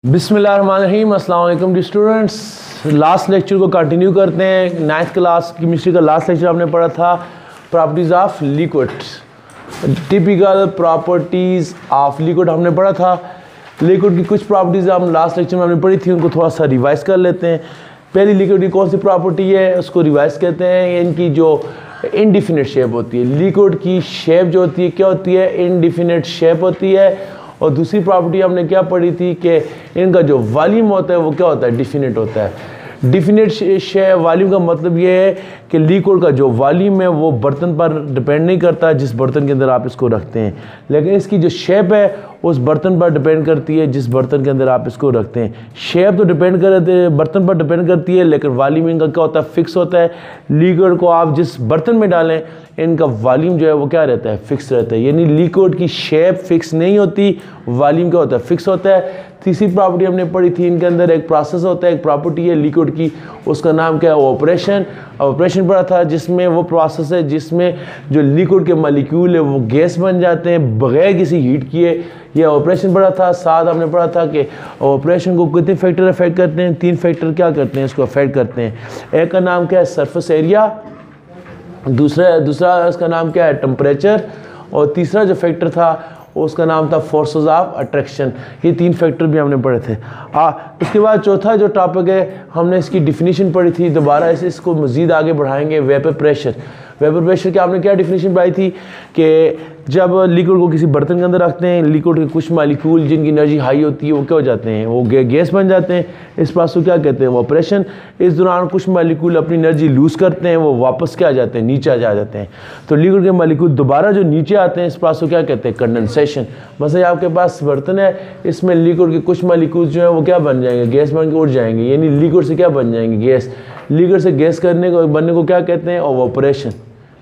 बिस्मिल्लाहिर्रहमानिर्रहीम, अस्सलाम वालेकुम डी स्टूडेंट्स। लास्ट लेक्चर को कंटिन्यू करते हैं। 9th क्लास केमिस्ट्री का लास्ट लेक्चर हमने पढ़ा था properties of liquid, typical properties of liquid हमने पढ़ा था। लिक्विड की कुछ प्रॉपर्टीज़ हम लास्ट लेक्चर में हमने पढ़ी थी, उनको थोड़ा सा रिवाइज कर लेते हैं। पहली लिक्विड की कौन सी प्रॉपर्टी है उसको रिवाइज कहते हैं, इनकी जो इनडिफिनिट शेप होती है। लिक्विड की शेप जो होती है क्या होती है, इनडिफिनिट शेप होती है। और दूसरी प्रॉपर्टी हमने क्या पढ़ी थी कि इनका जो वॉल्यूम होता है वो क्या होता है, डिफिनिट होता है। डिफिनिट शेप वॉल्यूम का मतलब ये है कि लिक्विड का जो वॉल्यूम है वो बर्तन पर डिपेंड नहीं करता जिस बर्तन के अंदर आप इसको रखते हैं, लेकिन इसकी जो शेप है उस बर्तन पर डिपेंड करती है जिस बर्तन के अंदर आप इसको रखते हैं। शेप तो डिपेंड करते बर्तन पर डिपेंड करती है, लेकिन वॉल्यूम इनका क्या होता है, फिक्स होता है। लिक्विड को आप जिस बर्तन में डालें इनका वॉल्यूम जो है वो क्या रहता है, फिक्स रहता है। यानी लिक्विड की शेप फिक्स नहीं होती, वॉल्यूम क्या होता है, फिक्स होता है। तीसरी प्रॉपर्टी हमने पढ़ी थी, इनके अंदर एक प्रोसेस होता है, एक प्रॉपर्टी है लिक्विड की, उसका नाम क्या है, ऑपरेशन। ऑपरेशन पढ़ा था जिसमें वो प्रोसेस है जिसमें जो लिक्विड के मॉलिक्यूल है वो गैस बन जाते हैं बगैर किसी हीट किए। ये ऑपरेशन पढ़ा था। साथ हमने पढ़ा था कि ऑपरेशन को कितने फैक्टर अफेक्ट करते हैं, 3 फैक्टर क्या करते हैं, इसको अफेक्ट करते हैं। एक का नाम क्या है, सरफेस एरिया, दूसरा इसका नाम क्या है, टेम्परेचर, और तीसरा जो फैक्टर था उसका नाम था फोर्सेस ऑफ अट्रैक्शन। ये 3 फैक्टर भी हमने पढ़े थे। उसके बाद चौथा जो टॉपिक है हमने इसकी डिफिनीशन पढ़ी थी, दोबारा इसको मज़ीद आगे बढ़ाएंगे। Vapour pressure. वेपर प्रेशर की आपने क्या डिफिनीशन पाई थी कि जब लिक्विड को किसी बर्तन के अंदर रखते हैं, लिक्विड के कुछ मॉलिक्यूल जिनकी एनर्जी हाई होती है वो क्या हो जाते हैं, वो गैस बन जाते हैं। इस पास को क्या कहते हैं, ऑपरेशन। इस दौरान कुछ मॉलिक्यूल अपनी एनर्जी लूज़ करते हैं, वो वापस क्या आ जाते हैं, नीचे आ जाते हैं। तो लिक्विड के मॉलिक्यूल दोबारा जो नीचे आते हैं इस पास को क्या कहते हैं, कंडेंसेशन। मतलब आपके पास बर्तन है, इसमें लिक्विड के कुछ मॉलिक्यूल जो है वो क्या बन जाएंगे, गैस बन के उड़ जाएंगे। यानी लिक्विड से क्या बन जाएंगे, गैस। लिक्विड से गैस बनने को क्या कहते हैं, ऑपरेशन।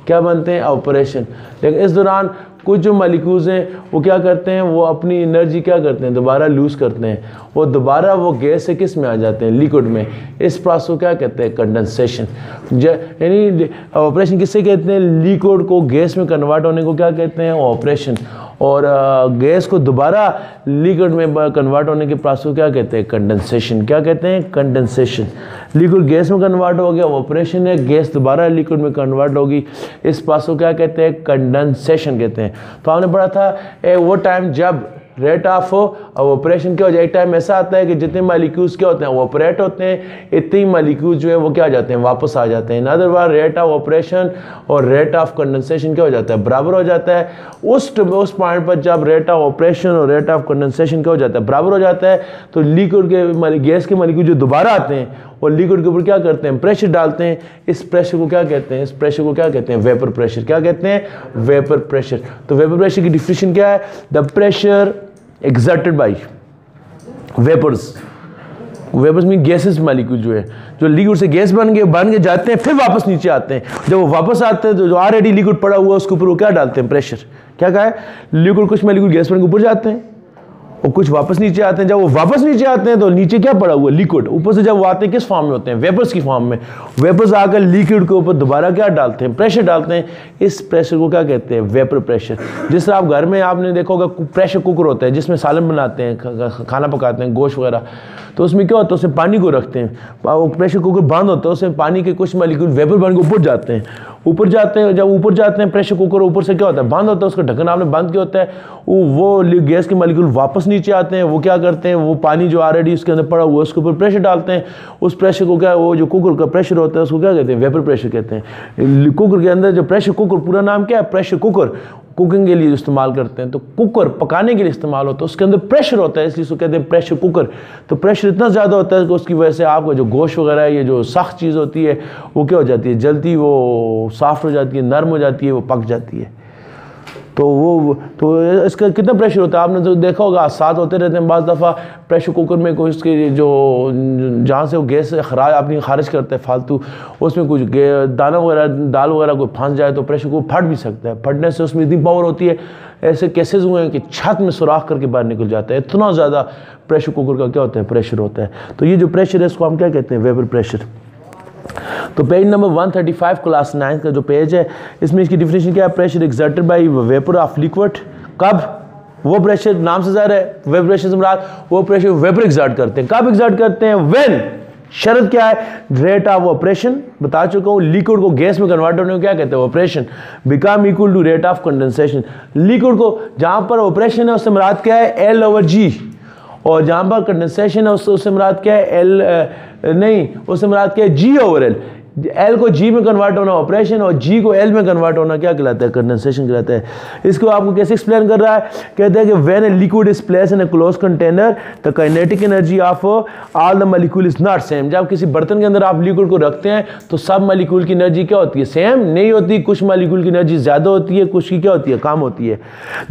क्या बनते हैं, ऑपरेशन। लेकिन इस दौरान कुछ जो मॉलिक्यूल्स हैं वो क्या करते हैं, वो अपनी एनर्जी क्या करते हैं, दोबारा लूज़ करते हैं, वो दोबारा वो गैस से किस में आ जाते हैं, लिक्विड में। इस प्रोसेस को क्या कहते हैं, कंडेंसेशन। यानी ऑपरेशन किससे कहते हैं, लिक्विड को गैस में कन्वर्ट होने को क्या कहते हैं, ऑपरेशन। और गैस को दोबारा लिक्विड में कन्वर्ट होने के प्रोसेस को क्या कहते हैं, कंडेंसेशन। क्या कहते हैं, कंडेंसेशन। लिक्विड गैस में कन्वर्ट हो गया, ऑपरेशन है, गैस दोबारा लिक्विड में कन्वर्ट होगी, इस प्रोसेस को क्या कहते हैं, कंडेंसेशन कहते हैं। तो हमने पढ़ा था वो टाइम जब रेट ऑफ ऑपरेशन क्या हो जाए, एक टाइम ऐसा आता है कि जितने मॉलिक्यूल्स क्या होते हैं ऑपरेट होते हैं, इतने ही मॉलिक्यूल्स जो है वो क्या हो जाते हैं, वापस आ जाते हैं। In other word rate of operation और रेट ऑफ कंडेंसेशन क्या हो जाता है, बराबर हो जाता है। उस पॉइंट पर जब रेट ऑफ ऑपरेशन और रेट ऑफ कंडेंसेशन क्या हो जाता है, बराबर हो जाता है, तो लिक्विड के गैस के मॉलिक्यूल जो दोबारा आते हैं और लिक्विड के ऊपर क्या करते हैं, प्रेशर डालते हैं। इस प्रेशर को क्या कहते हैं, इस प्रेशर को क्या कहते हैं, वेपर प्रेशर। क्या कहते हैं, वेपर प्रेशर। तो वेपर प्रेशर की डिफिनीशन क्या है, the pressure exerted by vapors। Vapours mean gases molecule जो लिक्विड से गैस बन के जाते हैं, फिर वापस नीचे आते हैं। जब वो वापस आते हैं तो जो ऑलरेडी लिक्विड पड़ा हुआ है उसके ऊपर वो क्या डालते हैं, प्रेशर। क्या कहा है, लिक्विड कुछ मॉलिक्यूल गैस बन के ऊपर जाते हैं और कुछ वापस नीचे आते हैं। जब वो वापस नीचे आते हैं तो नीचे क्या पड़ा हुआ है, लिक्विड। ऊपर से जब वो आते हैं किस फॉर्म में होते हैं, वेपर्स की फॉर्म में। वेपर्स आकर लिक्विड के ऊपर दोबारा क्या डालते हैं, प्रेशर डालते हैं। इस प्रेशर को क्या कहते हैं, वेपर प्रेशर। जिस तरह आप घर में आपने देखा होगा प्रेशर कुकर होता है जिसमें सालन बनाते हैं, खाना पकाते हैं, गोश्त वगैरह। तो उसमें क्या होता है, उसमें पानी को रखते हैं, वो प्रेशर कुकर बंद होता है, उसमें पानी के कुछ मॉलिक्यूल वेपर बन के ऊपर जाते हैं। जब ऊपर जाते हैं प्रेशर कुकर, ऊपर से क्या होता है, बंद होता है, उसका ढक्कन आपने बंद किया होता है। वो गैस के मॉलिक्यूल वापस नीचे आते हैं, वो क्या करते हैं, वो पानी जो ऑलरेडी उसके अंदर पड़ा हुआ है उसके ऊपर प्रेशर डालते हैं। उस प्रेशर को क्या, वो जो कुकर का प्रेशर होता है उसको क्या कहते हैं, वेपर प्रेशर कहते हैं। कुकर के अंदर जो प्रेशर कुकर, पूरा नाम क्या है, प्रेशर कुकर, कुकिंग के लिए इस्तेमाल करते हैं। तो कुकर पकाने के लिए इस्तेमाल होता है, उसके अंदर प्रेशर होता है, इसलिए उसको कहते हैं प्रेशर कुकर। तो प्रेशर इतना ज़्यादा होता है कि उसकी वजह से आपका जो गोश्त वगैरह है, ये जो सख्त चीज़ होती है वो क्या हो जाती है, जल्दी वो सॉफ्ट हो जाती है, नरम हो जाती है, वो पक जाती है। तो इसका कितना प्रेशर होता है, आपने तो देखा होगा, साथ होते रहते हैं बाज़ दफ़ा प्रेशर कुकर में। कोई उसके जो जहाँ से वो गैस अपनी खारिज करता है फालतू, उसमें कुछ दाना वगैरह, दाल वगैरह कोई फंस जाए तो प्रेशर कुकर फट भी सकता है। फटने से उसमें इतनी पावर होती है, ऐसे केसेस हुए हैं कि छत में सुराख करके बाहर निकल जाता है। इतना ज़्यादा प्रेशर कुकर का क्या होता है, प्रेशर होता है। तो ये जो प्रेशर है इसको हम क्या कहते हैं, वेपर प्रेशर। तो पेज नंबर 135 क्लास 9 का जो पेज है, इसमें इसकी डिफिनेशन क्या है, pressure exerted by vapour of liquid. कब, वो प्रेशर नाम से ज़ाहिर है, वेपर प्रेशर से मुराद वो प्रेशर वेपर एग्जर्ट करते हैं। कब एग्जर्ट करते हैं? व्हेन, शर्त क्या है? रेट ऑफ ऑपरेशन बता चुका हूँ, लिक्विड को गैस में कन्वर्ट होने को क्या कहते हैं? Evaporation become equal to rate of condensation. Liquid को जहाँ पर ऑपरेशन है उससे मुराद क्या है? एल ओवर जी, और जहाँ पर कंडेंसेशन है उससे मुराद क्या है? उससे मुराद क्या है? जी ओवर एल। एल को जी में कन्वर्ट होना ऑपरेशन, और जी को एल में कन्वर्ट होना क्या कहलाता है? कंडेंसेशन कहलाता है। इसको आपको कैसे एक्सप्लेन कर रहा है? कहते हैं कि when a liquid is placed in A close container the kinetic energy of all the molecule is not same. जब किसी बर्तन के अंदर आप लिक्विड को रखते हैं तो सब मॉलिक्यूल की एनर्जी क्या होती है? सेम नहीं होती। कुछ मॉलिक्यूल की एनर्जी ज़्यादा होती है, कुछ की क्या होती है? कम होती है।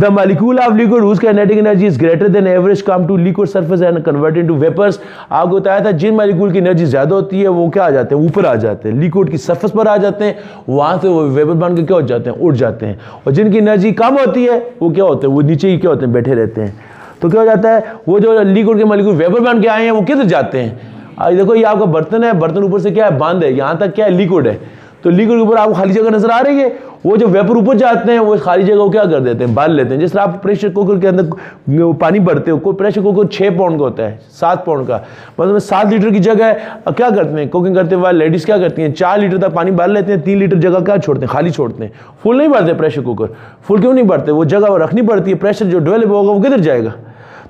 The molecule of liquid whose kinetic energy is greater than average come to liquid surface and convert into vapours. आपको बताया था जिन मॉलिक्यूल की एनर्जी ज़्यादा होती है वो क्या आ जाते हैं? ऊपर आ जाते हैं, लिक्विड की सरफेस पर आ जाते हैं, वहां से वो वेपर बन के क्या हो जाते हैं? उड़ जाते हैं। और जिनकी एनर्जी कम होती है वो क्या होते हैं? वो नीचे ही क्या होते हैं? बैठे रहते हैं। तो क्या हो जाता है? वो जो लिक्विड के मॉलिक्यूल वेपर बन के आए हैं वो किधर जाते हैं? देखो ये आपका बर्तन है, बर्तन ऊपर से क्या है? बंद है, यहां तक क्या है? लिक्विड है। तो लिक्विड के ऊपर आपको खाली जगह नजर आ रही है, वो जो वेपर ऊपर जाते हैं वो खाली जगह को क्या कर देते हैं? बांध लेते हैं। जिस तरह आप प्रेशर कुकर के अंदर पानी भरते हो, कोई प्रेशर कुकर 6 पाउंड का होता है, 7 पाउंड का, मतलब 7 लीटर की जगह क्या करते हैं? कुकिंग करते हुए लेडीज क्या करती हैं? 4 लीटर तक पानी भर लेते हैं, 3 लीटर जगह क्या छोड़ते हैं? खाली छोड़ते हैं। फुल नहीं भरते प्रेशर कुकर। फुल क्यों नहीं भरते? वो जगह रखनी पड़ती है, प्रेशर जो डेवलप होगा वो किधर जाएगा?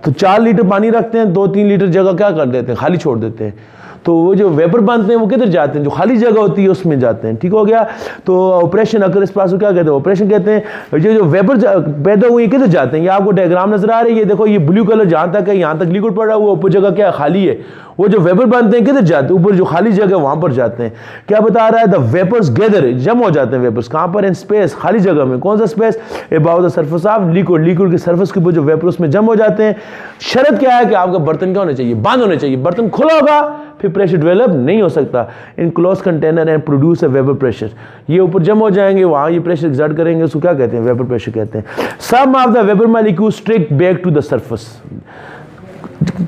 तो 4 लीटर पानी रखते हैं, 2-3 लीटर जगह क्या कर देते हैं? खाली छोड़ देते हैं। तो वो जो वेपर बनते हैं वो किधर जाते हैं? जो खाली जगह होती है उसमें जाते हैं। ठीक हो गया? तो ऑपरेशन अगर इस पास क्या कहते हैं? ऑपरेशन कहते हैं जो वेपर पैदा हुए किधर जाते हैं? ये आपको डायग्राम नजर आ रही है, देखो ये ब्लू कलर जहाँ तक है, यहाँ तक लिक्विड पड़ा हुआ, ऊपर जगह क्या है? खाली है। वो जो वेपर बनते हैं किधर जाते हैं? ऊपर जो खाली जगह वहां पर जाते हैं। क्या बता रहा है? द वेपर्स गैदर, जम हो जाते हैं वेपर्स कहां पर? इन स्पेस, खाली जगह में। कौन सा space? About the surface of liquid. Liquid की सरफेस के ऊपर जो वेपर उसमें जम हो जाते हैं। शर्त क्या है कि आपका बर्तन क्या होना चाहिए? बंद होना चाहिए। बर्तन खुला होगा फिर प्रेशर डेवलप नहीं हो सकता। In close container and produce a vapour pressure. ये ऊपर जम हो जाएंगे, वहां ये प्रेशर एक्सर्ट करेंगे, उसको क्या कहते हैं? वेपर प्रेशर कहते हैं। Some of the vapour molecules stick back to the surface.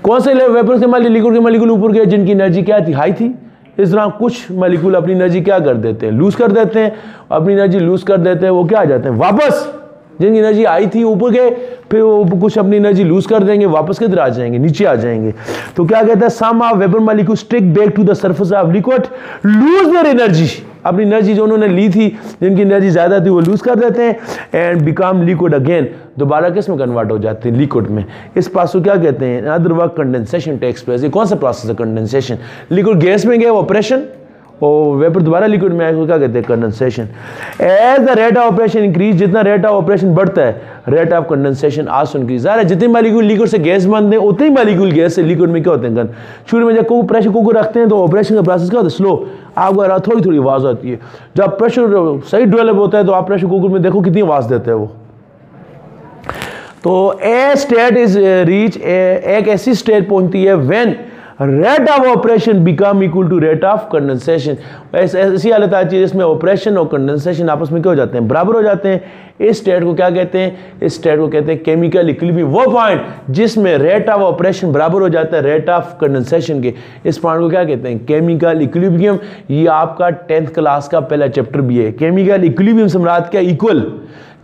कौन से वेपर के मॉलिक्यूल, लिक्विड के मॉलिक्यूल ऊपर गए जिनकी एनर्जी क्या थी? हाई थी। इस तरह कुछ मॉलिक्यूल अपनी एनर्जी क्या कर देते हैं? लूज कर देते हैं। अपनी एनर्जी लूज कर देते हैं, वो क्या आ जाते हैं? वापस। जिनकी एनर्जी आई थी ऊपर गए, फिर वो कुछ अपनी एनर्जी लूज कर देंगे, वापस किधर आ जाएंगे? नीचे आ जाएंगे। तो क्या कहता है? Some of vapour molecules stick back to the surface of liquid lose their energy. अपनी एनर्जी जो उन्होंने ली थी, जिनकी एनर्जी ज्यादा थी, वो लूज कर देते हैं एंड बिकम लिक्विड अगेन। दोबारा किस में कन्वर्ट हो जाते हैं? लिक्विड में। इस पास को क्या कहते हैं? Other work condensation takes place. ये कौन सा प्रोसेस है? कंडेंसेशन। लिक्विड गैस में गया ऑपरेशन, और वेपर दोबारा लिक्विड में आएगा, क्या कहते हैं? Condensation. As the rate of evaporation increase, जितना रेट ऑफ ऑपरेशन बढ़ता है, rate of condensation also increase. ज़ाहिर जितने मॉलिक्यूल लिक्विड से गैस बनते हैं उतने ही मॉलिक्यूल गैस से लिक्विड में क्या होते हैं? शुरू में जब प्रेशर कुकर रखते हैं तो ऑपरेशन का प्रोसेस क्या होता है? स्लो। आपको थोड़ी थोड़ी आवाज़ आती है। जब प्रेशर सही डेवलप होता है तो आप प्रेशर कुकर में देखो कितनी आवाज़ देते हैं वो। तो ए स्टेट इज रीच, एक ऐसी स्टेट पहुंचती है when rate of evaporation become equal to rate of condensation. ऐसी हालत आती है जिसमें ऑपरेशन और कंडेंसेशन आपस में क्या हो जाते हैं? बराबर हो जाते हैं। इस स्टेट को क्या कहते हैं? इस स्टेट को कहते हैं केमिकल इक्विलिब्रियम। वो पॉइंट जिसमें रेट ऑफ ऑपरेशन बराबर हो जाता है रेट ऑफ कंडेंसेशन के, इस पॉइंट को क्या कहते हैं? Chemical equilibrium. ये आपका 10th क्लास का पहला चैप्टर भी है। केमिकल इक्विलिब्रियम से मुराद क्या? इक्वल।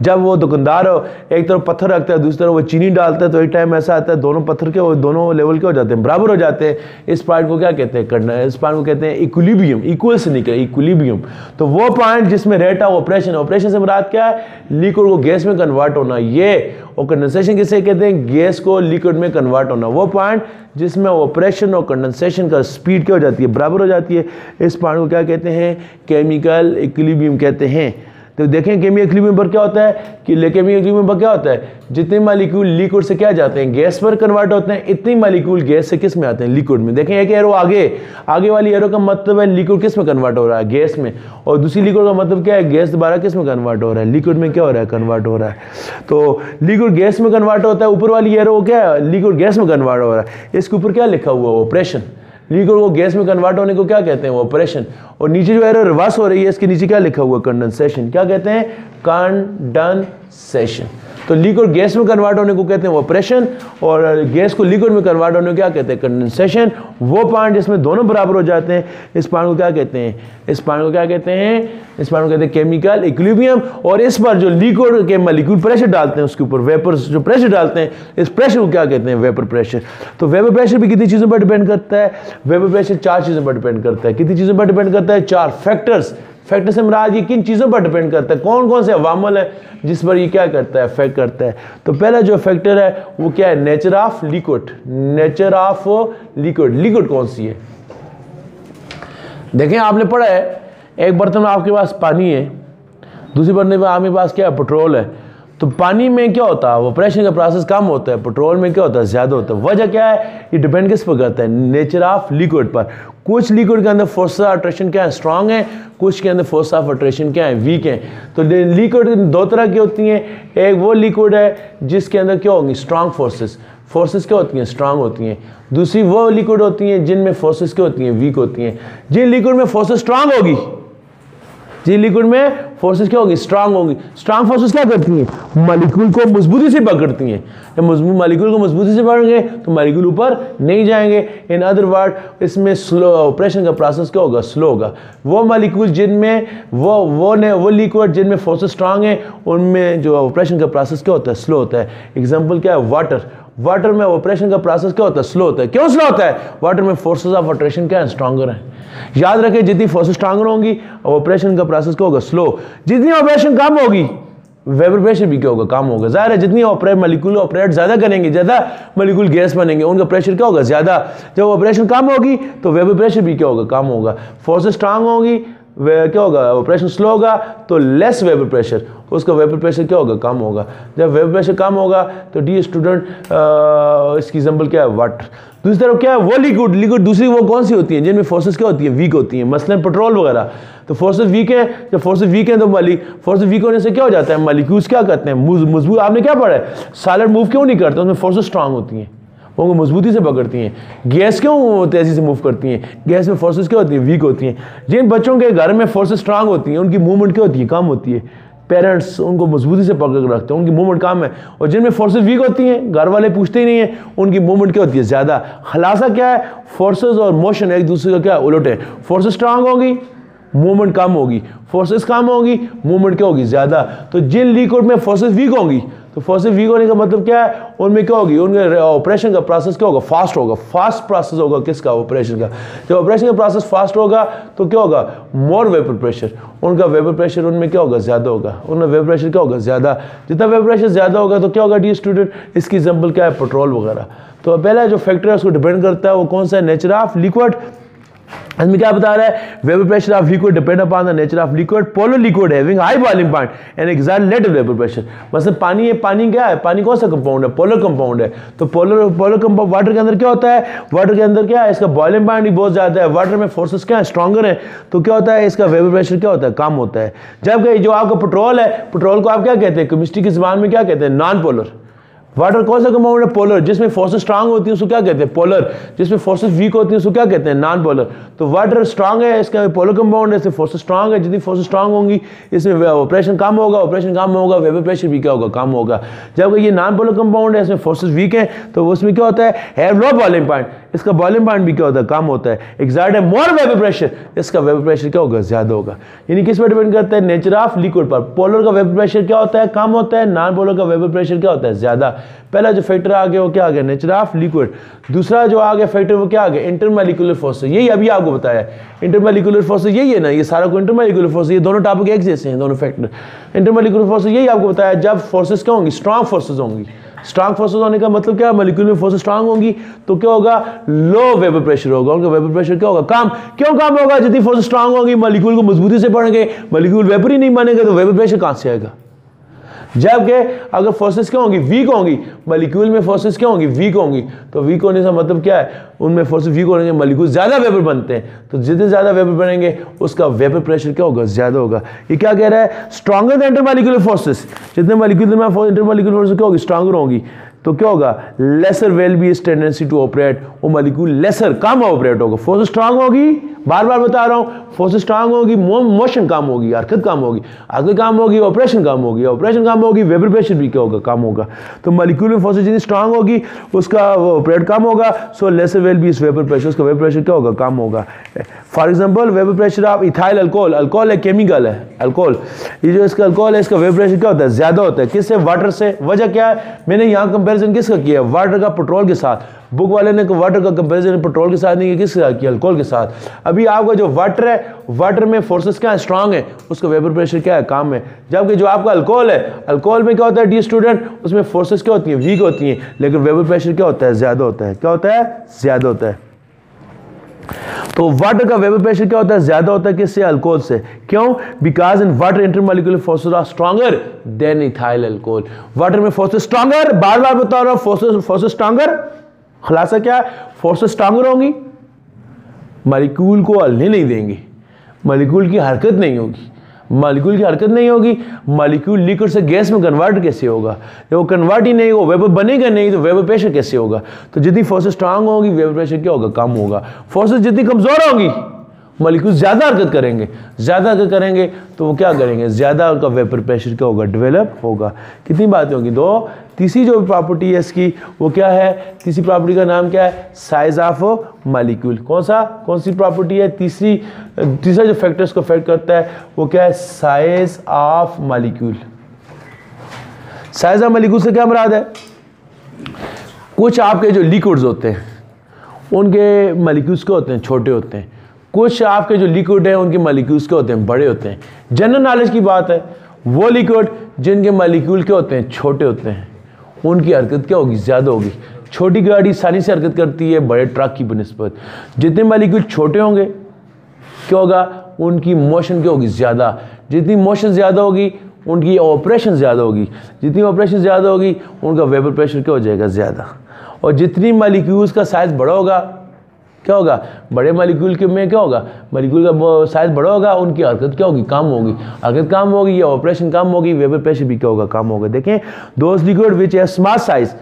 जब वो दुकानदार एक तरफ पत्थर रखता है, दूसरी तरफ वो चीनी डालता है, तो एक टाइम ऐसा आता है दोनों पत्थर के, वो दोनों लेवल के हो जाते हैं, बराबर हो जाते हैं। इस पॉइंट को क्या कहते हैं? करना, इस पॉइंट को कहते हैं इक्विलिब्रियम। इक्वल से निकले इक्विलिब्रियम। तो वो पॉइंट जिसमें रेट ऑफ ऑपरेशन, ऑपरेशन से मुराद क्या है? लिक्विड को गैस में कन्वर्ट होना, ये। और कंडेंसेशन किसे कहते हैं? गैस को लिक्विड में कन्वर्ट होना। वो पॉइंट जिसमें ऑपरेशन और कंडेंसेशन का स्पीड क्या हो जाती है? बराबर हो जाती है। इस पॉइंट को क्या कहते हैं? केमिकल इक्विलिब्रियम कहते हैं। तो देखें केमिकल इक्विलिब्रियम पर क्या होता है कि केमिकल इक्विलिब्रियम पर क्या होता है? जितने मॉलिक्यूल लिक्विड से क्या जाते हैं? गैस पर कन्वर्ट होते हैं, इतने मॉलिक्यूल गैस से किस में आते हैं? लिक्विड में। देखें एक एरो आगे वाली एरो का मतलब है लिक्विड किस में कन्वर्ट हो रहा है? गैस में। और दूसरी लिक्विड का मतलब क्या है? गैस दोबारा किस में कन्वर्ट हो रहा है? लिक्विड में क्या हो रहा है? कन्वर्ट हो रहा है। तो लिक्विड गैस में कन्वर्ट होता है, ऊपर वाली एरो क्या है? लिक्विड गैस में कन्वर्ट हो रहा है। इसके ऊपर क्या लिखा हुआ है? ऑपरेशन। लिक्विड को गैस में कन्वर्ट होने को क्या कहते हैं? ऑपरेशन। और नीचे जो एरो रिवर्स हो रही है, इसके नीचे क्या लिखा हुआ? कंडेंसेशन। क्या कहते हैं? कंडेंसेशन। तो लिक्विड गैस में कन्वर्ट होने को कहते हैं ऑपरेशन, और गैस को लिक्विड में कन्वर्ट होने को क्या कहते हैं, कंडेंसेशन। वो पॉइंट जिसमें दोनों बराबर हो जाते हैं, इस पॉइंट को क्या कहते हैं, इस पॉइंट को क्या कहते हैं, इस पॉइंट को कहते हैं केमिकल इक्विलिब्रियम। और इस पर जो लिक्विड के मॉलिक्यूल प्रेशर डालते हैं, उसके ऊपर वेपर्स जो प्रेशर डालते हैं, इस प्रेशर को क्या कहते हैं, वेपर प्रेशर। तो वेपर प्रेशर भी कितनी चीज़ों पर डिपेंड करता है, वेपर प्रेशर 4 चीज़ों पर डिपेंड करता है। कितनी चीज़ों पर डिपेंड करता है, 4 फैक्टर्स। फैक्टर से मुराद ये किन चीज़ों पर डिपेंड करता है, कौन कौन से अवामल है जिस पर ये क्या करता है, अफेक्ट करता है। तो पहला जो फैक्टर है वो क्या है, nature of liquid. Nature of liquid, liquid कौन सी है। देखें आपने पढ़ा है, एक बर्तन में आपके पास पानी है, दूसरे बर्तन में आपके पास क्या है, पेट्रोल है। तो पानी में क्या होता है, ऑपरेशन का प्रोसेस कम होता है, पेट्रोल में क्या होता है, ज़्यादा होता है। वजह क्या है, ये डिपेंड किस पर करता है, नेचर ऑफ लिक्विड पर। कुछ लिक्विड के अंदर फोर्स ऑफ अट्रैक्शन क्या है, स्ट्रांग है, कुछ के अंदर फोर्स ऑफ अट्रैक्शन क्या है, वीक है। तो लिक्विड 2 तरह की होती हैं, एक वो लिक्विड है जिसके अंदर क्या होंगी, स्ट्रांग फोर्सेस क्या होती हैं, स्ट्रांग होती हैं। दूसरी वो लिक्विड होती हैं जिनमें फोर्सेस क्या होती हैं, वीक होती हैं। जिन लिक्विड में फोर्सेस स्ट्रांग होगी, जिन लिक्विड में फोर्सेस क्या होगी, स्ट्रांग होंगी। स्ट्रांग फोर्सेस क्या करती हैं, मॉलिक्यूल को मजबूती से पकड़ती हैं। जब मॉलिक्यूल को मजबूती से पकड़ेंगे तो मॉलिक्यूल ऊपर नहीं जाएंगे। इन अदर वर्ड इसमें स्लो ऑपरेशन का प्रोसेस क्या होगा, स्लो होगा। वो मॉलिक्यूल जिनमें वो लिक्विड जिनमें फोर्सेस स्ट्रांग है, उनमें जो ऑपरेशन का प्रोसेस क्या होता है, स्लो होता है। एग्जाम्पल क्या है, वाटर में ऑपरेशन का प्रोसेस क्या होता है, स्लो होता है। क्यों स्लो होता है, वाटर में फोर्सेस ऑफ अट्रैक्शन क्या है, स्ट्रांगर है। याद रखें, जितनी फोर्सेस स्ट्रांगर होंगी ऑपरेशन का प्रोसेस क्या होगा, स्लो। जितनी ऑपरेशन कम होगी वेपर प्रेशर भी क्या होगा, कम होगा। जाहिर है जितनी मॉलिक्यूल ऑपरेट ज्यादा करेंगे, ज्यादा मॉलिक्यूल गैस बनेंगे, उनका प्रेशर क्या होगा, ज्यादा। जब ऑपरेशन कम होगी तो वेपर प्रेशर भी क्या होगा, कम होगा। फोर्सेस स्ट्रांग होगी, क्या होगा, ऑपरेशन स्लो होगा, तो लेस वेपर प्रेशर, उसका वेपर प्रेशर क्या होगा, कम होगा। जब वेपर प्रेशर कम होगा तो डी स्टूडेंट इसकी एग्जांपल क्या है, वाटर। दूसरी तरफ क्या है, वो लिक्विड दूसरी वो कौन सी होती है जिनमें फोर्सेस क्या होती है, वीक होती है, मसलन पेट्रोल वगैरह। तो फोर्सेस वीक है, जब फोर्सेस वीक है तो फोर्सेस वीक होने से क्या हो जाता है, मॉलिक्यूल्स क्या करते हैं, मजबूत। आपने क्या पढ़ा है, सॉलिड मूव क्यों नहीं करते, उसमें फोर्सेस स्ट्रांग होती हैं, वो मजबूती से पकड़ती हैं। गैस क्यों तेजी से मूव करती हैं, गैस में फोर्सेस क्या होती हैं, वीक होती हैं। जिन बच्चों के घर में फोर्सेस स्ट्रांग होती हैं उनकी मूवमेंट क्या होती है, कम होती है। पेरेंट्स उनको मजबूती से पकड़ के रखते हैं, उनकी मूवमेंट कम है। और जिनमें फोर्सेस वीक होती हैं, घर वाले पूछते ही नहीं है, उनकी मूवमेंट क्या होती है, ज़्यादा। खुलासा क्या है, फोर्सेस और मोशन एक दूसरे का क्या उलट है। फोर्सेस स्ट्रांग होगी, मूवमेंट कम होगी, फोर्सेस कम होगी, मूवमेंट क्या होगी, ज़्यादा। तो जिन लिक्विड में फोर्सेस वीक होंगी, तो फोर्सेस वीक होने का मतलब क्या है, उनमें क्या होगी, उनके ऑपरेशन का प्रोसेस क्या होगा, फास्ट होगा। फास्ट प्रोसेस होगा किसका, ऑपरेशन का। जब ऑपरेशन का प्रोसेस फास्ट होगा तो क्या होगा, मोर वेपर प्रेशर, उनका वेपर प्रेशर उनमें क्या होगा, ज़्यादा होगा। उनमें वेपर प्रेशर क्या होगा, ज़्यादा। जितना वेपर प्रेशर ज़्यादा होगा तो क्या होगा डी स्टूडेंट, इसकी एग्जाम्पल क्या है, पेट्रोल वगैरह। तो पहला जो फैक्टर है उसको डिपेंड करता है वो कौन सा है, नेचर ऑफ लिक्विड। इसमें क्या बता रहा है, vapour pressure of liquid depend upon the nature of liquid. Polar liquid having high boiling point and exert latest vapour pressure. मतलब पानी है, पानी क्या है, पानी कौन सा कंपाउंड है, पोलर कंपाउंड है। तो पोलर कंपाउंड वाटर के अंदर क्या होता है, वाटर के अंदर क्या है, इसका बॉइलिंग पॉइंट भी बहुत ज्यादा है। वाटर में फोर्सेस क्या है, स्ट्रॉन्गर है। तो क्या होता है, इसका वेपर प्रेशर क्या होता है, कम होता है। जबकि जो आपका पेट्रोल है, पेट्रोल को आप क्या कहते हैं, केमिस्ट्री की जुबान में क्या कहते हैं, नॉन पोलर। वाटर कौन सा कंपाउंड है, पोलर। जिसमें फोर्सेस स्ट्रांग होती है उसको क्या कहते हैं, पोलर। जिसमें फोर्सेस वीक होती है उसको क्या कहते हैं, नॉन पोलर। तो वाटर स्ट्रांग है, इसका पोलर कंपाउंड है, इसमें फोर्सेस स्ट्रांग है। जितनी फोर्सेस स्ट्रांग होंगी इसमें ऑपरेशन कम होगा, ऑपरेशन कम होगा, वेपर प्रेशर भी क्या होगा, कम होगा। जबकि ये नॉन पोलर कंपाउंड है, इसमें फोर्सेस वीक है, तो उसमें क्या होता है लो बॉइलिंग पॉइंट, इसका बॉइलिंग पॉइंट भी क्या होता है, कम होता है। एक्सर्ट है मोर वेपर प्रेशर, इसका वेपर प्रेशर क्या होगा, ज्यादा होगा। यानी किस पर डिपेंड करता है, नेचर ऑफ लिक्विड पर। पोलर का वेपर प्रेशर क्या होता है, कम होता है। नॉन पोलर का वेपर प्रेशर क्या होता है, ज्यादा। पहला जो फैक्टर आ गया वो क्या आ गया, नेचर ऑफ लिक्विड। दूसरा जो आ गया फैक्टर वो क्या आ गया, इंटरमॉलिक्यूलर फोर्स। यही अभी आपको बताया, इंटरमॉलिक्यूलर फोर्स यही है ना, ये सारा को इंटरमॉलिक्यूलर फोर्स, ये दोनों टॉपिक एक जैसे हैं, दोनों फैक्टर। इंटरमॉलिक्यूलर फोर्स यही आपको बताया, जब फोर्सेस क्या होंगी, स्ट्रांग फोर्सेस होंगी। स्ट्रांग फोर्सेस होने का मतलब क्या, मॉलिक्यूल में फोर्सेस स्ट्रांग होंगी तो क्या होगा, लो वेपर प्रेशर होगा। उनका वेपर प्रेशर क्या होगा, कम। क्यों कम होगा, जितनी फोर्सेस स्ट्रांग होगी मॉलिक्यूल को मजबूती से पकड़ेंगे, मॉलिक्यूल वेपर ही नहीं बनेंगे तो वेपर प्रेशर कहां से आएगा। जबकि अगर फोर्सेस क्या होंगी, वीक होंगी, मॉलिक्यूल में फोर्सेस क्या होंगी, वीक होंगी। तो वीक होने का मतलब क्या है, उनमें फोर्सेस वीक होने के मॉलिक्यूल ज्यादा वेपर बनते हैं। तो जितने ज्यादा वेपर बनेंगे उसका वेपर प्रेशर क्या होगा, ज्यादा होगा। ये क्या कह रहा है, स्ट्रॉन्गर द इंटरमॉलिक्यूलर फोर्सेस। जितने मॉलिक्यूल में इंटरमॉलिक्यूलर फोर्सेस क्या होगी, स्ट्रॉन्गर होंगी, तो क्या होगा, lesser will be is tendency to evaporate. वो मॉलिक्यूल लेसर, कम ऑपरेट होगा। फोर्स स्ट्रांग होगी, बार बार बता रहा हूँ, फोर्स स्ट्रांग होगी, मोशन कम होगी, हरकत कम होगी, हरकत कम होगी, ऑपरेशन कम होगी, ऑपरेशन कम होगी, वेपर प्रेशर भी क्या होगा, कम होगा। तो मॉलिक्यूल में फोर्स जितनी स्ट्रांग होगी उसका ऑपरेट कम होगा, सो लेसर विल बी इस वेपर प्रेशर, उसका वेपर प्रेशर क्या होगा, कम होगा। For example vapour pressure of ethyl alcohol, alcohol एक केमिकल है, अल्कोहल, ये जो इसका अल्कोहल है इसका वेपर प्रेशर क्या होता है, ज्यादा होता है। किससे? वाटर से। वजह क्या है? मैंने यहाँ कंपैरिजन किसका किया, वाटर का पेट्रोल के साथ। बुक वाले ने वाटर का कंपैरिजन पेट्रोल के साथ नहीं किया, किसके साथ किया, अल्कोहल के साथ। अभी आपका जो वाटर है, वाटर में फोर्सेस क्या है, स्ट्रांग है, उसका वेपर प्रेशर क्या है, कम है। जबकि जो आपका अल्कोहल है, अल्कोहल में क्या होता है डी स्टूडेंट, उसमें फोर्सेस क्या होती हैं, वीक होती हैं, लेकिन वेपर प्रेशर क्या होता है, ज्यादा होता है। क्या होता है? ज्यादा होता है। तो वाटर का वेपर प्रेशर क्या होता है, ज्यादा होता है। किससे? अल्कोहल से। क्यों? Because in water intermolecular forces are stronger than ethyl alcohol. Water में फोर्सेस स्ट्रॉन्गर, बार बार बता रहा हूं, फोर्सेस स्ट्रॉन्गर। खुलासा क्या है? फोर्सेस स्ट्रॉन्गर होंगी, मॉलिक्यूल को हलने नहीं देंगे, मॉलिक्यूल की हरकत नहीं होगी, मॉलिक्यूल की हरकत नहीं होगी, मॉलिक्यूल लिक्विड से गैस में कन्वर्ट कैसे होगा? जब वो कन्वर्ट ही नहीं होगा, वेपर बनेगा नहीं, तो वेपर प्रेशर कैसे होगा? तो जितनी फोर्सेस स्ट्रांग होगी, वेपर प्रेशर क्या होगा, कम होगा। फोर्सेस जितनी कमजोर होंगी, मॉलिक्यूल ज्यादा हरकत करेंगे, ज्यादा हरकत करेंगे तो वो क्या करेंगे, ज्यादा उनका वेपर प्रेशर क्या होगा, डेवलप होगा। कितनी बातें होंगी? दो। तीसरी जो प्रॉपर्टी है इसकी वो क्या है? तीसरी प्रॉपर्टी का नाम क्या है? Size of molecule. कौन सी प्रॉपर्टी है? तीसरा जो फैक्टर्स को अफेक्ट करता है वो क्या है? Size of molecule. Size of molecule से क्या मुराद है? कुछ आपके जो लिक्विड्स होते हैं उनके मॉलिक्यूल्स क्या होते हैं, छोटे होते हैं। कुछ आपके जो लिक्विड है उनके मॉलिक्यूल्स क्या होते हैं, बड़े होते हैं। जनरल नॉलेज की बात है, वो लिक्विड जिनके मॉलिक्यूल क्या होते हैं, छोटे होते हैं, उनकी हरकत क्या होगी, ज़्यादा होगी। छोटी गाड़ी आसानी से हरकत करती है बड़े ट्रक की बनिस्बत। जितने मॉलिक्यूल छोटे होंगे क्या होगा, उनकी मोशन क्या होगी, ज़्यादा। जितनी मोशन ज़्यादा होगी उनकी ऑपरेशन ज़्यादा होगी, जितनी ऑपरेशन ज़्यादा होगी उनका वेपर प्रेशर क्या हो जाएगा, ज़्यादा। और जितनी मॉलिक्यूल्स का साइज़ बड़ा होगा क्या होगा, बड़े मॉलिक्यूल के में क्या होगा, मॉलिक्यूल का साइज बड़ा होगा, उनकी हरकत क्या होगी, कम होगी। हरकत कम होगी या ऑपरेशन कम होगी, वेपर प्रेशर भी क्या होगा, कम होगा। देखें, दोज लिक्विड विच है स्मॉल साइज,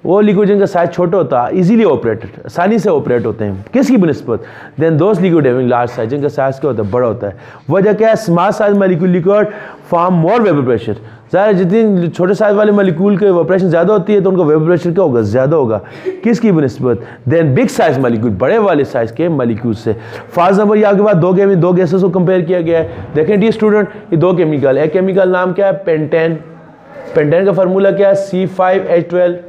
वो लिक्विड जिनका साइज छोटा होता है, इजीली ऑपरेटेड, आसानी से ऑपरेट होते हैं, किसकी बनिस्बत, than those liquid having large size, जिनका साइज क्या होता है, बड़ा होता है। वजह क्या है, small size molecule liquid form more vapour pressure. ज़ाहिर जितनी छोटे साइज वाले मॉलिक्यूल के ऑपरेशन ज़्यादा होती है तो उनका वेपर प्रेशर क्या होगा, ज़्यादा होगा। किसकी बनिस्बत, देन बिग साइज मॉलिक्यूल, बड़े वाले साइज के मॉलिक्यूल से। फॉर एग्जाम्पल ये आपके पास दो गैसेस को कंपेयर किया गया है। देखें डी स्टूडेंट, ये दो केमिकल, एक केमिकल नाम क्या है, पेंटेन। पेंटेन का फार्मूला क्या है, C5H12।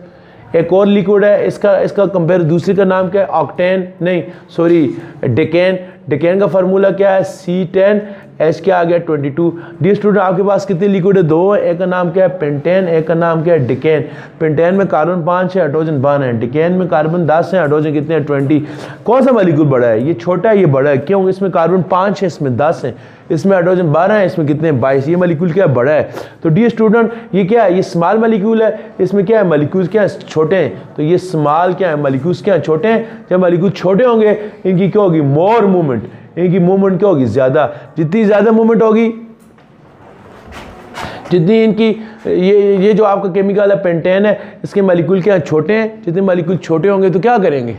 एक और लिक्विड है, इसका कंपेयर, दूसरी का नाम क्या है, ऑक्टेन, नहीं सॉरी डेकेन। डेकेन का फार्मूला क्या है, C10H क्या आ गया, 22। डी स्टूडेंट, आपके पास कितने लिक्विड है, दो है, एक का नाम क्या है पेंटेन, एक का नाम क्या है डेकेन। पेंटेन में कार्बन 5 है, हाइड्रोजन 12 है। डेकेन में कार्बन 10 है, हाइड्रोजन कितने हैं, 20। कौन सा मॉलिक्यूल बड़ा है, ये छोटा है, ये बड़ा है। क्यों? इसमें कार्बन 5 है, इसमें 10 है, इसमें हाइड्रोजन 12 है, इसमें कितने, 22। ये मॉलिक्यूल क्या है, बड़ा है। तो डी स्टूडेंट, ये क्या है, ये स्मॉल मॉलिक्यूल है, इसमें क्या है, मॉलिक्यूल्स क्या है, छोटे हैं। तो ये स्मॉल क्या है, मॉलिक्यूल्स क्या है, छोटे हैं। जब मॉलिक्यूल छोटे होंगे इनकी क्या होगी, मोर मूवमेंट, इनकी मूवमेंट क्या होगी, ज्यादा। जितनी ज्यादा मूवमेंट होगी, जितनी इनकी ये जो आपका केमिकल है पेंटेन है, इसके मॉलिक्यूल क्या छोटे हैं। जितने मॉलिक्यूल छोटे होंगे तो क्या करेंगे,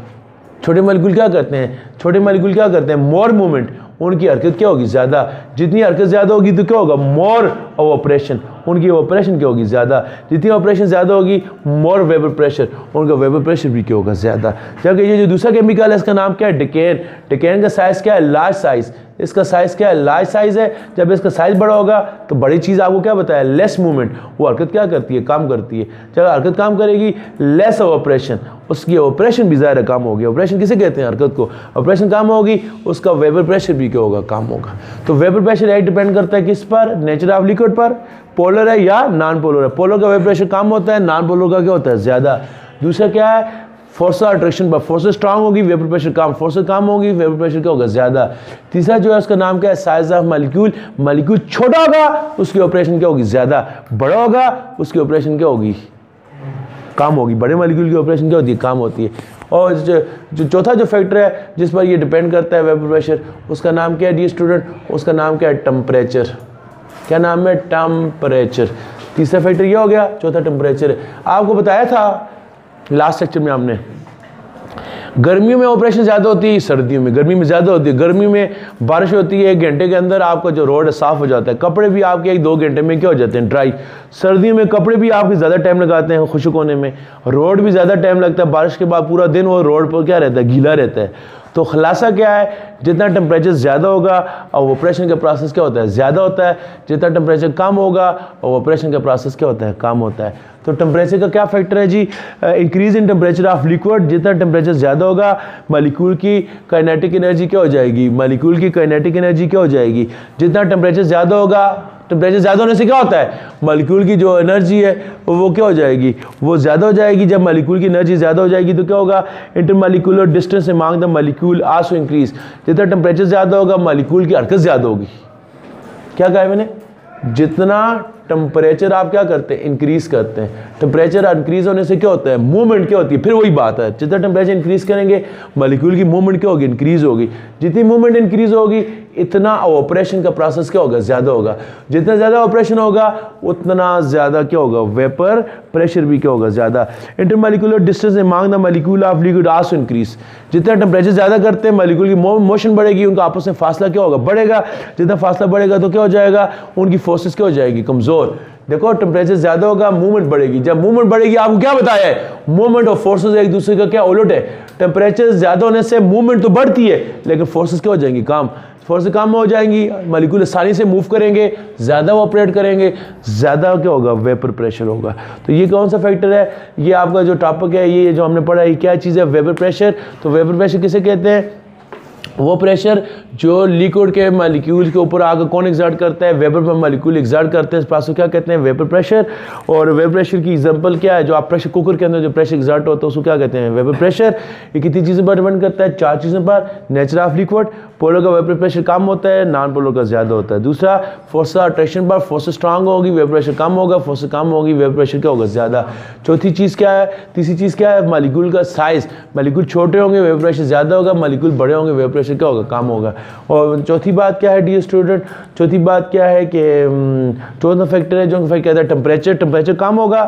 छोटे मॉलिक्यूल क्या करते हैं, छोटे मॉलिक्यूल क्या करते हैं, मोर मूवमेंट, उनकी हरकत क्या होगी, ज़्यादा। जितनी हरकत ज़्यादा होगी तो क्या होगा, मोर ऑपरेशन, उनकी ऑपरेशन क्या होगी, ज़्यादा। जितनी ऑपरेशन ज़्यादा होगी, मोर वेपर प्रेशर, उनका वेपर प्रेशर भी क्या होगा, ज़्यादा। जबकि ये जो दूसरा केमिकल है इसका नाम क्या है, डेकेन। डेकेन का साइज़ क्या है, लार्ज साइज़। इसका साइज़ क्या है, लार्ज साइज़ है। जब इसका साइज़ बड़ा होगा तो बड़ी चीज़ आपको क्या बताया, लेस मूवमेंट, वो हरकत क्या करती है, काम करती है। जब हरकत काम करेगी, लेस ऑपरेशन, उसकी ऑपरेशन भी ज़्यादा कम होगी। ऑपरेशन किसे कहते हैं, हरकत को। ऑपरेशन कम होगी, उसका वेपर प्रेशर भी क्या होगा, कम होगा। तो वेपर प्रेशर एक डिपेंड करता है किस पर, नेचर ऑफ लिक्विड पर, पोलर है या नॉन पोलर है। पोलर का वेपर प्रेशर कम होता है, नॉन पोलर का क्या होता है, ज़्यादा। दूसरा क्या है, फोर्स ऑफ अट्रैक्शन पर, फोर्स स्ट्रांग होगी, वेपर प्रेशर कम, फोर्स कम होगी, वेपर प्रेशर क्या होगा, ज़्यादा। तीसरा जो है उसका नाम क्या है, साइज ऑफ मॉलिक्यूल। मॉलिक्यूल छोटा होगा उसकी ऑपरेशन क्या होगी, ज़्यादा। बड़ा होगा उसकी ऑपरेशन क्या होगी, कम होगी। बड़े मॉलिक्यूल की ऑपरेशन क्या होती है, कम होती है। और जो चौथा जो फैक्टर है जिस पर ये डिपेंड करता है वेपर प्रेशर, उसका नाम क्या है डी स्टूडेंट, उसका नाम क्या है, टेम्परेचर। क्या नाम है, टेम्परेचर। तीसरा फैक्टर ये हो गया, चौथा टेम्परेचर है। आपको बताया था लास्ट लेक्चर में हमने, गर्मियों में ऑपरेशन ज़्यादा होती है, सर्दियों में, गर्मी में ज़्यादा होती है। गर्मी में बारिश होती है, 1 घंटे के अंदर आपका जो रोड है साफ़ हो जाता है, कपड़े भी आपके 1-2 घंटे में क्या हो जाते हैं, ड्राई। सर्दियों में कपड़े भी आपके ज़्यादा टाइम लगाते हैं खुश्क होने में, रोड भी ज़्यादा टाइम लगता है, बारिश के बाद पूरा दिन वो रोड पर क्या रहता है, गीला रहता है। तो खुलासा क्या है, जितना टेम्परेचर ज़्यादा होगा और ऑपरेशन का प्रोसेस क्या होता है, ज़्यादा होता है। जितना टेम्परेचर कम होगा और ऑपरेशन का प्रोसेस क्या होता है, कम होता है। तो टेम्परेचर का क्या फैक्टर है जी, increase in temperature of liquid. जितना टेम्परेचर ज़्यादा होगा मॉलिक्यूल की काइनेटिक एनर्जी क्या हो जाएगी, मॉलिक्यूल की काइनेटिक एनर्जी क्या हो जाएगी। जितना टेम्परेचर ज़्यादा होगा, टेम्परेचर ज़्यादा होने से क्या होता है, मॉलिक्यूल की जो एनर्जी है वो क्या हो जाएगी, वो ज़्यादा हो जाएगी। जब मॉलिक्यूल की एनर्जी ज़्यादा हो जाएगी तो क्या होगा, intermolecular distance among the molecule also increase. जितना टेम्परेचर ज़्यादा होगा मॉलिक्यूल की हरकत ज़्यादा होगी। क्या कहा है मैंने, जितना टेम्परेचर आप क्या करते हैं, इंक्रीज करते हैं। टेम्परेचर इंक्रीज होने से क्या होता है, मूवमेंट क्या होती है। फिर वही बात है, जितना टेम्परेचर इंक्रीज करेंगे मॉलिक्यूल की मूवमेंट क्या होगी, इंक्रीज होगी। जितनी मूवमेंट इंक्रीज होगी इतना ऑपरेशन का प्रोसेस क्या होगा, ज़्यादा होगा। जितना ज़्यादा ऑपरेशन होगा उतना ज़्यादा क्या होगा, वेपर प्रेशर भी क्या होगा, ज़्यादा। Intermolecular distance among the molecule of liquid also increase. जितना टेम्परेचर ज़्यादा करते हैं मॉलिक्यूल की मोशन बढ़ेगी, उनका आपस में फासला क्या होगा, बढ़ेगा। जितना फासला बढ़ेगा तो क्या हो जाएगा, उनकी फोर्सेस क्या हो जाएगी, कमज़ोर। देखो टेम्परेचर ज़्यादा होगा मूवमेंट बढ़ेगी। जब मूवमेंट बढ़ेगी, आपको क्या बताया है, मूवमेंट और फोर्सेस एक दूसरे का क्या उलट है। टेम्परेचर ज़्यादा होने से मूवमेंट तो बढ़ती है लेकिन फोर्सेस क्या हो जाएंगी, कम। फोर्स कम हो जाएंगी, मॉलिक्यूल आसानी से मूव करेंगे, ज़्यादा ऑपरेट करेंगे, ज़्यादा क्या होगा, वेपर प्रेशर होगा। तो ये कौन सा फैक्टर है, ये आपका जो टॉपिक है, ये जो हमने पढ़ा है, क्या चीज़ है, वेपर प्रेशर। तो वेपर प्रेशर किसे कहते हैं, वो प्रेशर जो लिक्विड के मॉलिक्यूल के ऊपर आकर कौन एग्जर्ट करता है, वेपर पर मॉलिक्यूल एग्जर्ट करते हैं, इस प्रोसेस को क्या कहते हैं, वेपर प्रेशर। और वेपर प्रेशर की एग्जांपल क्या है, जो आप प्रेशर कुकर के अंदर जो प्रेशर एग्जर्ट होता है उसको क्या कहते हैं, वेपर प्रेशर। ये कितनी चीज़ों पर डिपेंड करता है, 4 चीज़ों पर। नेचर ऑफ लिक्विड, पोलर का वेपर प्रेशर कम होता है, नॉन पोलर का ज़्यादा होता है। दूसरा फोर्स अट्रैक्शन पर, फोर्स स्ट्रांग होगी, वेपर प्रेशर कम होगा, फोर्स कम होगी, वेपर प्रेशर क्या होगा, ज़्यादा। चौथी चीज़ क्या है, तीसरी चीज़ क्या है, मॉलिक्यूल का साइज़। मॉलिक्यूल छोटे होंगे वेपर प्रेशर ज़्यादा होगा, मॉलिक्यूल बड़े होंगे वेपर प्रेशर क्या होगा, कम होगा। और चौथी बात क्या है डियर स्टूडेंट, चौथी बात क्या है कि चौथा फैक्टर है जो फैक्टर कहता है टेम्परेचर। टेम्परेचर कम होगा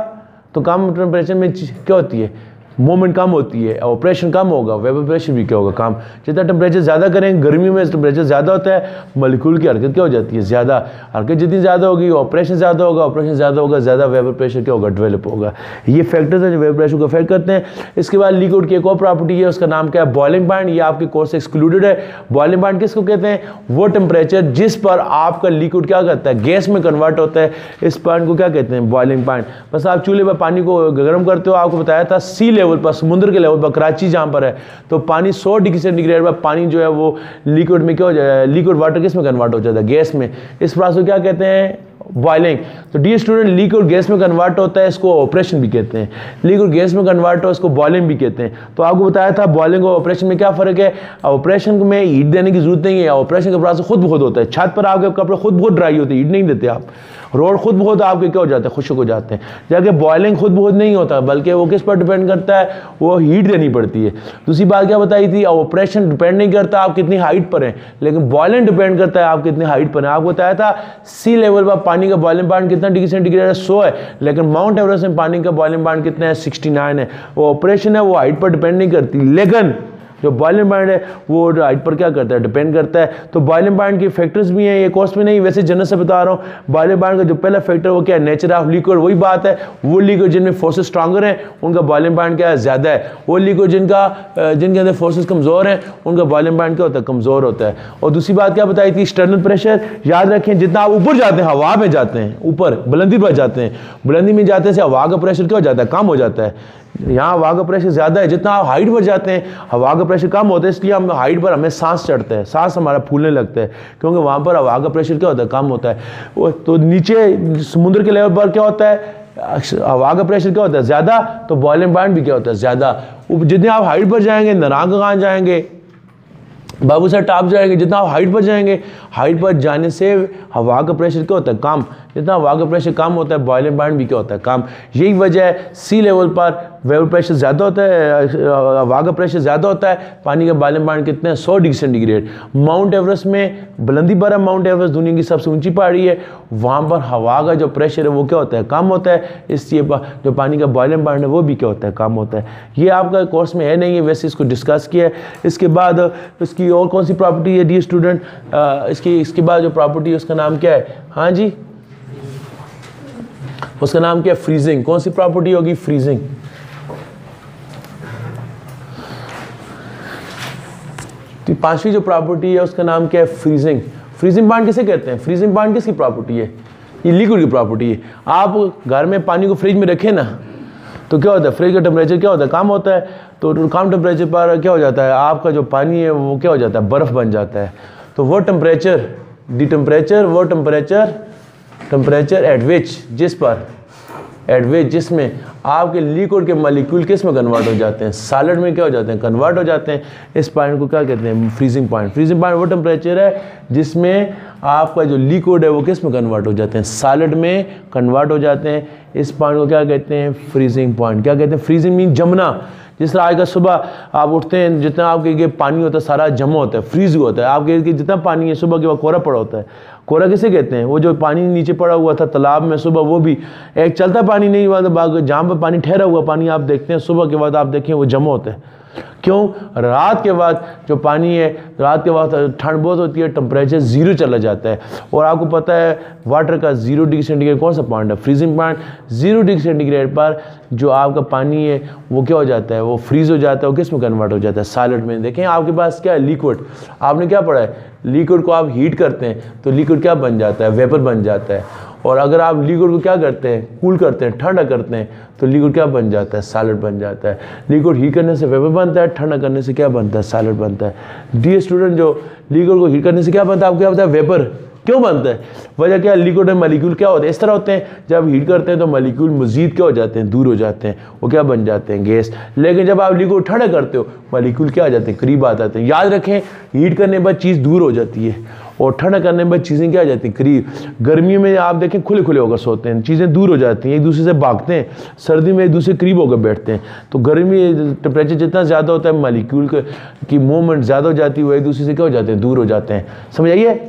तो कम टेम्परेचर में क्या होती है, मूवमेंट कम होती है, ऑपरेशन कम होगा, वेपर प्रेशर भी क्या होगा, कम। जितना टेम्परेचर ज़्यादा करेंगे, गर्मी में टेम्परेचर ज़्यादा होता है, मॉलिक्यूल की हरकत क्या हो जाती है, ज़्यादा। हरकत जितनी ज़्यादा होगी ऑपरेशन ज़्यादा होगा, ऑपरेशन ज़्यादा होगा, ज़्यादा वेपर प्रेशर क्या होगा, डेवलप होगा। ये फैक्टर्स हैं जो वेपर प्रेशर को अफेक्ट करते हैं। इसके बाद लिक्विड की एक और प्रॉपर्टी है, उसका नाम क्या है, बॉइलिंग पॉइंट। ये आपके कोर्स से एक्सक्लूडेड है। बॉइलिंग पॉइंट किसको कहते हैं, वो टेम्परेचर जिस पर आपका लिक्विड क्या करता है, गैस में कन्वर्ट होता है, इस पॉइंट को क्या कहते हैं, बॉइलिंग पॉइंट। बस आप चूल्हे पर पानी को गर्म करते हो, आपको बताया था सी लेवल पर, समुद्र के लेवल पर, कराची जहाँ पर है तो पानी 100 डिग्री सेंटीग्रेड पर पानी जो है वो लिक्विड में क्या हो जाएगा, लिक्विड वाटर किस में कन्वर्ट हो जाता है, गैस में। इस प्रोसेस को क्या कहते हैं, बॉइलिंग। तो डियर स्टूडेंट, लिक्विड गैस में कन्वर्ट होता है, इसको ऑपरेशन भी कहते हैं। लिक्विड गैस में कन्वर्ट हो, इसको बॉइलिंग भी कहते हैं। तो आपको बताया था बॉइलिंग और ऑपरेशन में क्या फ़र्क है। ऑपरेशन में हीट देने की जरूरत नहीं है, ऑपरेशन का प्रोसेस खुद बहुत होता है। छत पर आपके कपड़े खुद बहुत ड्राई होते हैं, हीट नहीं देते आप। रोड खुद बहुत आपके क्या हो जाते हैं, खुश्क हो जाते हैं। जाके बॉइलिंग खुद बहुत नहीं होता, बल्कि वो किस पर डिपेंड करता है, वो हीट देनी पड़ती है। दूसरी बात क्या बताई थी, ऑपरेशन डिपेंड नहीं करता आप कितनी हाइट पर हैं, लेकिन बॉइलिंग डिपेंड करता है आप कितनी हाइट पर हैं। आपको बताया था सी लेवल पर पानी का बॉइलिंग पॉइंट कितना डिग्री सेंटीग्रेड है, 100 है, लेकिन माउंट एवरेस्ट में पानी का बॉइलिंग पॉइंट कितना है, 69 है। वो ऑपरेशन है वो हाइट पर डिपेंड नहीं करती, लेकिन जो बॉइलिंग पॉइंट है वो हाइट पर क्या करता है, डिपेंड करता है। तो बॉइलिंग पॉइंट के फैक्टर्स भी हैं, ये कोर्स में नहीं, वैसे जनरल से बता रहा हूँ। बॉइलिंग पॉइंट का जो पहला फैक्टर वो क्या है, नेचर ऑफ लिक्विड। वही बात है, वो लिक्विड जिनमें फोर्सेस स्ट्रॉन्गर हैं उनका बॉइलिंग पॉइंट क्या है, ज़्यादा है। वो लिक्विड जिनके अंदर फोर्सेस कमज़ोर हैं उनका बॉइलिंग पॉइंट क्या होता है, कमज़ोर होता है। और दूसरी बात क्या बताई थी, एक्सटर्नल प्रेशर। याद रखें, जितना आप ऊपर जाते हैं, हवा में जाते हैं, ऊपर बुलंदी पर जाते हैं, बुलंदी में जाते से हवा का प्रेशर क्या हो जाता है, कम हो जाता है। यहाँ हवा का प्रेशर ज़्यादा है, जितना आप हाइट पर जाते हैं हवा का प्रेशर कम होता है, इसलिए हम हाइट पर हमें सांस चढ़ता है, सांस हमारा फूलने लगता है, क्योंकि वहाँ पर हवा का प्रेशर क्या होता है, कम होता है। तो नीचे समुद्र के लेवल पर क्या होता है, हवा का प्रेशर क्या होता है, ज़्यादा, तो बॉइलिंग पॉइंट भी क्या होता है, ज़्यादा। जितने आप हाइट पर जाएंगे, नारायणगंज जाएंगे, बाबू सर टॉप जाएंगे, जितना आप हाइट पर जाएंगे, हाइट पर जाने से हवा का प्रेशर क्या होता है, कम। जितना हवा का प्रेशर कम होता है बॉइलिंग पॉइंट भी क्या होता है कम। यही वजह है सी लेवल पर वेपर प्रेशर ज़्यादा होता है, हवा का प्रेशर ज़्यादा होता है, पानी का बॉइलिंग पॉइंट कितने हैं 100 डिग्री सेंटीग्रेड। माउंट एवरेस्ट में बुलंदी पर है, माउंट एवरेस्ट दुनिया की सबसे ऊंची पहाड़ी है, वहाँ पर हवा का जो प्रेशर है वो क्या होता है कम होता है, इसलिए जो पानी का बॉइलिंग पॉइंट है वो भी क्या होता है कम होता है। ये आपका कोर्स में है नहीं है, वैसे इसको डिस्कस किया है। इसके बाद इसकी और कौन सी प्रॉपर्टी है डियर स्टूडेंट, इसके बाद जो प्रॉपर्टी है उसका नाम क्या है, हाँ जी उसका नाम क्या है फ्रीजिंग। कौन सी प्रॉपर्टी होगी फ्रीजिंग। तो पांचवी जो प्रॉपर्टी है उसका नाम क्या है फ्रीजिंग। फ्रीजिंग पॉइंट किसे कहते हैं, फ्रीजिंग पॉइंट किसकी प्रॉपर्टी है, ये लिक्विड की प्रॉपर्टी है। आप घर में पानी को फ्रिज में रखें ना तो क्या होता है फ्रिज का टेम्परेचर क्या होता है कम होता है, तो कम टेम्परेचर पर क्या हो जाता है आपका जो पानी है वो क्या हो जाता है बर्फ़ बन जाता है। तो वो टेम्परेचर टेम्परेचर एट विच जिसमें आपके लिक्विड के मॉलिक्यूल किस में कन्वर्ट हो जाते हैं, सॉलिड में क्या हो जाते हैं कन्वर्ट हो जाते हैं। इस पॉइंट को क्या कहते हैं फ्रीजिंग पॉइंट। फ्रीजिंग पॉइंट वो टेम्परेचर है जिसमें आपका जो लिक्विड है वो किस में कन्वर्ट हो जाते हैं सॉलिड में कन्वर्ट हो जाते हैं। इस पॉइंट को क्या कहते हैं फ्रीजिंग पॉइंट। क्या कहते हैं फ्रीजिंग मीन जमना। जिस तरह आज का सुबह आप उठते हैं जितना आपके ये पानी होता है सारा जमा होता है फ्रीज होता है, आपके जितना पानी है सुबह के बाद कोरा पड़ा होता है। कोरा किसे कहते हैं, वो जो पानी नीचे पड़ा हुआ था तालाब में सुबह, वो भी एक चलता पानी नहीं हुआ तो जहाँ पर पानी ठहरा हुआ पानी आप देखते हैं सुबह के बाद आप देखें वो जमा होता है। क्यों, रात के बाद जो पानी है रात के बाद ठंड बहुत होती है, टेम्परेचर 0 चला जाता है। और आपको पता है वाटर का 0 डिग्री सेंटीग्रेड कौन सा पॉइंट है फ्रीजिंग पॉइंट। 0 डिग्री सेंटीग्रेड पर जो आपका पानी है वो क्या हो जाता है वो फ्रीज हो जाता है, वो किस में कन्वर्ट हो जाता है सॉलिड में। देखें आपके पास क्या है लिक्विड, आपने क्या पढ़ा है लिक्विड को आप हीट करते हैं तो लिक्विड क्या बन जाता है वेपर बन जाता है। और अगर आप लिक्विड को क्या करते हैं कूल करते हैं ठंडा करते हैं तो लिक्विड क्या बन जाता है सॉलिड बन जाता है। लिक्विड हीट करने से वेपर बनता है, ठंडा करने से क्या बनता है सॉलिड बनता है। डियर स्टूडेंट जो लिक्विड को हीट करने से क्या बनता है आपको क्या पता है वेपर क्यों बनता है, वजह क्या है लिक्विड में मॉलिक्यूल क्या होते हैं इस तरह होते हैं, जब हीट करते हैं तो मॉलिक्यूल मजीद क्या हो जाते हैं दूर हो जाते हैं, वो क्या बन जाते हैं गैस। लेकिन जब आप लिक्विड ठंडा करते हो मॉलिक्यूल क्या आ जाते हैं करीब आ जाते हैं। याद रखें हीट करने के बाद चीज़ दूर हो जाती है और ठंडा करने में चीज़ें क्या आ जाती हैं करीब। गर्मियों में आप देखें खुले खुले होकर सोते हैं, चीज़ें दूर हो जाती हैं एक दूसरे से भागते हैं, सर्दी में एक दूसरे करीब होकर बैठते हैं। तो गर्मी टेम्परेचर जितना ज़्यादा होता है मॉलिक्यूल की मूवमेंट ज़्यादा हो जाती है, वो एक दूसरे से क्या हो जाते हैं दूर हो जाते हैं। समझ आइए।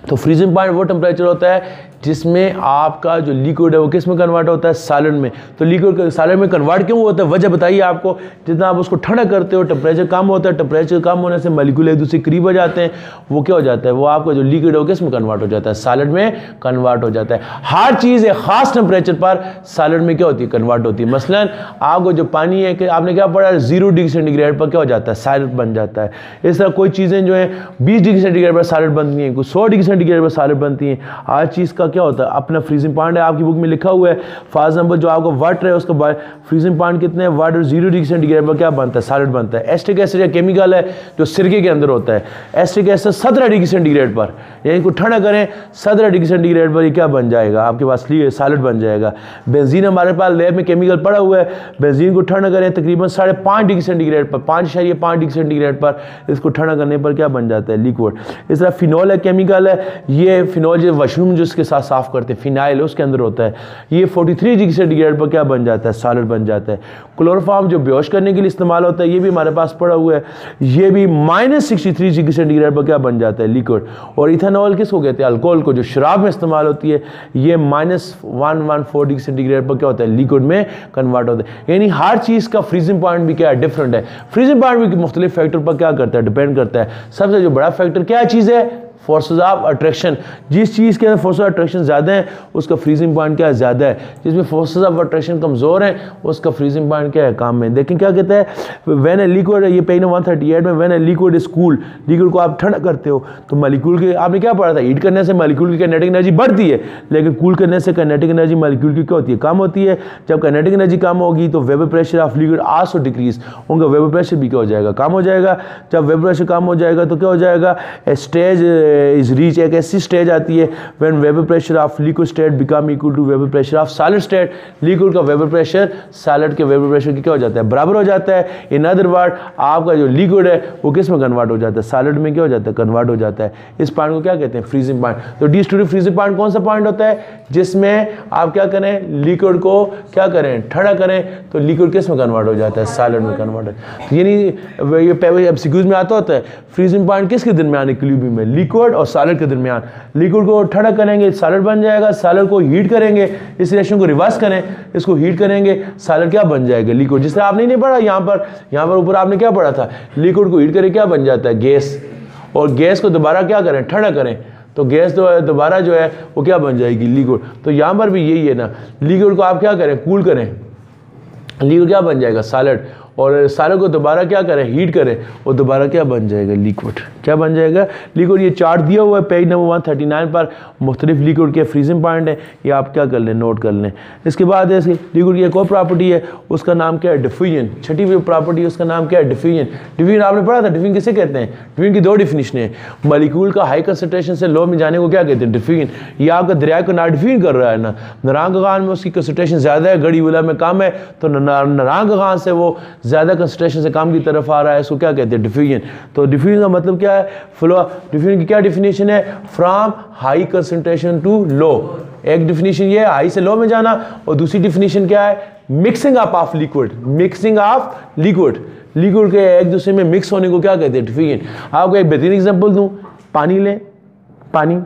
तो फ्रीजिंग पॉइंट वो टेम्परेचर होता है जिसमें आपका जो लिक्विड है वो किस में कन्वर्ट होता है सॉलिड में। तो लिक्विड सॉलिड में कन्वर्ट क्यों होता है वजह बताइए आपको। जितना आप उसको ठंडा करते हो टेम्परेचर कम होता है, टेम्परेचर कम होने से मॉलिक्यूल एक दूसरे करीब हो जाते हैं, वो क्या हो जाता है वो आपका जो लिक्विड है वो किस में कन्वर्ट हो जाता है सॉलिड में कन्वर्ट हो जाता है। हर चीज़ एक खास टेम्परेचर पर सॉलिड में क्या होती है कन्वर्ट होती है। मसलन आपको जो पानी है कि आपने क्या पढ़ा 0 डिग्री सेंटीग्रेड पर क्या हो जाता है सॉलिड बन जाता है। इस तरह कोई चीज़ें जो है 20 डिग्री सेंटीग्रेड पर सॉलिड बनती हैं, कुछ 100 डिग्री सेंटीग्रेड पर सॉलिड बनती हैं। हर चीज़ का क्या होता है अपना फ्रीजिंग पॉइंट है। आपकी बुक में लिखा हुआ है फॉर एग्जांपल जो आपको वाटर है उसका फ्रीजिंग पॉइंट कितने हैं, वाटर 0 डिग्री सेंटीग्रेड पर क्या बनता है सॉलिड बनता है। एस्टिक एसिड या केमिकल है जो सिरके के अंदर होता है, एस्टिक एसिड 17 डिग्री सेंटीग्रेड पर, यानी को ठंडा करें 17 डिग्री सेंटीग्रेड पर ये क्या बन जाएगा आपके पास सॉलिड बन जाएगा। बेंजीन हमारे पास लैब में केमिकल पड़ा हुआ है, बेंजीन को ठंडा करें तकरीबन 5.5 डिग्री सेंटीग्रेड पर, 5.5 डिग्री सेंटीग्रेड पर इसको ठंडा करने पर क्या बन जाता है लिक्विड। इस तरह फिनॉल है केमिकल है, ये फिनॉल जो वॉशरूम जो इसके साथ साफ करते हैं फिनाइल उसके अंदर होता है, ये 43 डिग्री सेंटीग्रेड पर क्या बन जाता है सॉलिड बन जाता है। क्लोरोफॉर्म जो बेहोश करने के लिए इस्तेमाल होता है ये भी हमारे पास पड़ा हुआ है, ये भी -63 डिग्री सेंटीग्रेड पर क्या बन जाता है लिक्विड। और इथेनॉल किसको कहते हैं अल्कोहल को, जो शराब में इस्तेमाल होती है, ये -114 डिग्री सेंटीग्रेड पर क्या होता है लिक्विड में कन्वर्ट होता है। यानी हर चीज़ का फ्रीजिंग पॉइंट भी क्या है डिफरेंट है। फ्रीजिंग पॉइंट भी मुख्तलिफ फैक्टर पर क्या करता है डिपेंड करता है। सबसे जो बड़ा फैक्टर क्या चीज़ है फोर्सेस ऑफ अट्रैक्शन। जिस चीज़ के अंदर फोर्सेस ऑफ अट्रैक्शन ज़्यादा है उसका फ्रीजिंग पॉइंट क्या है ज़्यादा है, जिसमें फोर्सेस ऑफ अट्रैक्शन कमज़ोर है उसका फ्रीजिंग पॉइंट क्या है कम है। देखें क्या कहता है व्हेन ए लिक्विड, ये पेज 138 में, when a liquid is cooled, liquid को आप ठंडा करते हो तो मॉलिक्यूल के आपने क्या पढ़ा था हीट करने से मॉलिक्यूल की काइनेटिक एनर्जी बढ़ती है, लेकिन कूल करने से काइनेटिक एनर्जी मॉलिक्यूल की क्या होती है कम होती है। जब काइनेटिक एनर्जी कम होगी तो vapour pressure of liquid also decrease, उनका वेपर प्रेशर भी क्या हो जाएगा कम हो जाएगा। जब वेपर प्रेशर कम हो जाएगा तो क्या हो जाएगा स्टेज इज रीच, एक ऐसी स्टेज आती है when vapour pressure of liquid state become equal to vapour pressure of solid state. Liquid का वेपर प्रेशर सॉलिड के वेपर प्रेशर की क्या हो जाता है, बराबर हो जाता है। इन अदर वर्ड आपका जो लिक्विड है वो किस में कन्वर्ट हो जाता है, सॉलिड में क्या हो जाता है, कन्वर्ट हो जाता है। इस पॉइंट को क्या कहते हैं, फ्रीजिंग पॉइंट। तो डी स्टूडेंट फ्रीजिंग पॉइंट कौन सा पॉइंट होता है, जिसमें आप क्या करें, लिक्विड को क्या करें, ठंडा करें, तो लिक्विड किस में कन्वर्ट हो जाता है, सॉलिड में कन्वर्ट है। तो यानी ये एमसीक्यूज में आता होता है, फ्रीजिंग पॉइंट किसके दरमियान, इक्विलिब्रियम में, लिक्विड और सॉलिड के दरमियान। लिक्विड को ठंडा करेंगे सॉलिड बन जाएगा, सॉलिड को हीट करेंगे, इस रिएक्शन को रिवर्स करें, इसको हीट करेंगे, सॉलिड क्या बन जाएगा, लिक्विड। जिस तरह आपने नहीं पढ़ा यहाँ पर ऊपर आपने क्या पढ़ा था, लिक्विड को हीट करें क्या बन जाता है, गैस, और गैस को दोबारा क्या करें, ठंडा करें, तो गैस दोबारा जो है वो क्या बन जाएगी, लिक्विड। तो यहाँ पर भी यही है ना, लिक्विड को आप क्या करें, कूल करें, लिक्विड क्या बन जाएगा, सॉलिड, और सॉलिड को दोबारा क्या करें, हीट करें, और दोबारा क्या बन जाएगा, लिक्विड। क्या बन जाएगा, लिक्विड। ये चार्ट दिया हुआ है पेज नंबर 139 पर, मुख्तलिफ लिक्विड के फ्रीजिंग पॉइंट है, ये आप क्या कर लें, नोट कर लें। इसके बाद है लिक्विड की एक और प्रॉपर्टी है, उसका नाम क्या है, डिफ्यूजन। छठी भी प्रॉपर्टी है, उसका नाम क्या है, डिफ्यूजन। डिफ्यूजन आपने पढ़ा था, डिफ्यूजन किसे कहते हैं, डिफ्यूजन की दो डिफिनेशन है। मॉलिक्यूल का हाई कंसंट्रेशन से लो में जाने को क्या कहते हैं, डिफ्यूजन। ये आपका दरिया को ना डिफ्यूजन कर रहा है ना, नारंग खान में उसकी कंसंट्रेशन ज़्यादा है, गड़ी उला में कम है, तो नारंग खान से वो ज़्यादा कंसंट्रेशन से कम की तरफ आ रहा है, इसको क्या कहते हैं, डिफ्यूजन। तो डिफ्यूजन का मतलब क्या है, फ्लो। डिफ्यूजन की क्या डिफिनेशन है, फ्रॉम हाई कंसंट्रेशन टू लो। एक डिफिनेशन ये है हाई से लो में जाना, और दूसरी डिफिनेशन क्या है, mixing up of liquid, mixing of liquid, liquid के एक दूसरे में मिक्स होने को क्या कहते हैं, डिफ्यूजन। आपको एक बेहतरीन एग्जांपल दूं, पानी लें, पानी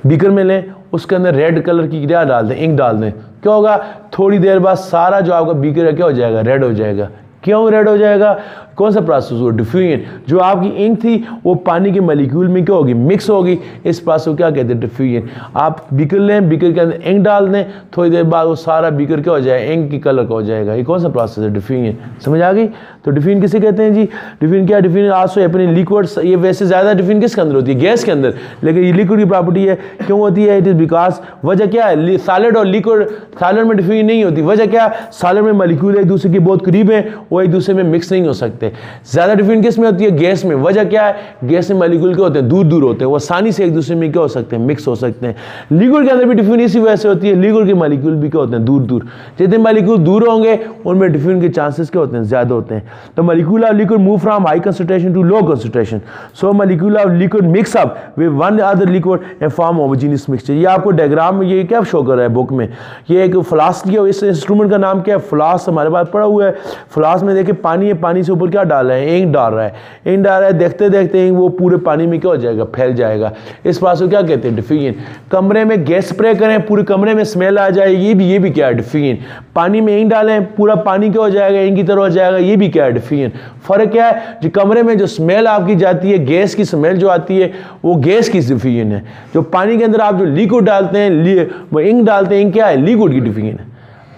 बीकर में लें, उसके अंदर रेड कलर की क्या डाल दें, इंक डाल दें, क्या होगा, थोड़ी देर बाद सारा जो आपका बीकर है क्या हो जाएगा, रेड हो जाएगा। क्यों रेड हो जाएगा, कौन सा प्रोसेस हुआ, डिफ्यूजन। जो आपकी इंक थी वो पानी के मॉलिक्यूल में क्या होगी, मिक्स होगी, इस प्रोसेस को क्या कहते हैं, डिफ्यूजन। आप बीकर लें, बीकर के अंदर इंक डाल दें, थोड़ी देर बाद वो सारा बीकर क्या हो जाएगा, इंक की कलर का हो जाएगा। ये कौन सा प्रोसेस है, डिफ्यूजन। समझ आ गई। तो डिफ्यूजन किसे कहते हैं जी, डिफ्यूजन क्या, डिफ्यूजन आल्सो अपने लिक्विड। ये वैसे ज़्यादा डिफ्यूजन किसके अंदर होती है, गैस के अंदर, लेकिन ये लिक्विड की प्रॉपर्टी है। क्यों होती है, इट इज़ बिकॉज, वजह क्या है, सॉलिड और लिक्विड, सॉलिड में डिफ्यूजन नहीं होती, वजह क्या, सॉलिड में मॉलिक्यूल एक दूसरे के बहुत करीब है, वो एक दूसरे में मिक्स नहीं हो सकते। ज़्यादा डिफ्यूजन किस में होती है, गैस में। वजह क्या है, गैस में मॉलिक्यूल क्या होते हैं, दूर दूर होते हैं, वो आसानी से एक दूसरे में क्या हो सकते हैं, मिक्स हो सकते हैं। लिक्विड के अंदर भी डिफ्यूजन इसी वजह से होती है, लिक्विड के मॉलिक्यूल भी क्या होते हैं, दूर दूर। जितने मॉलिक्यूल दूर होंगे उनमें डिफ्यूजन के चांसेस क्या होते हैं, ज़्यादा होते हैं। तो molecule of liquid move from high concentration to low concentration, so molecule of liquid mix up with one other liquid and form homogeneous mixture. ये आपको डायग्राम में ये क्या शो कर रहा है बुक में, ये एक फ्लास्क लिया, इस इंस्ट्रूमेंट का नाम क्या है, फ्लास्क। हमारे पास पड़ा हुआ है, फ्लास्क में देखिए पानी है, पानी से ऊपर क्या डाल रहा है, इंक डाल रहा है, इंक डाल रहा है, देखते देखते इंक वो पूरे पानी में क्या हो जाएगा, फैल जाएगा। इस बात को क्या कहते हैं, डिफ्यूजन। कमरे में गैस स्प्रे करें, पूरे कमरे में स्मेल आ जाए, ये भी क्या है, डिफ्यूजन। पानी में इंक डालें, पूरा पानी क्या हो जाएगा, इंक की तरह हो जाएगा, ये भी क्या है, डिफ्यूजन। फर्क क्या है, जो कमरे में जो स्मेल आपकी जाती है, गैस की स्मेल जो आती है, वो गैस की डिफ्यूजन है। जो पानी के अंदर आप जो लिक्विड डालते हैं, वो इंक डालते हैं, इंक क्या है, लिक्विड की डिफ्यूजन है।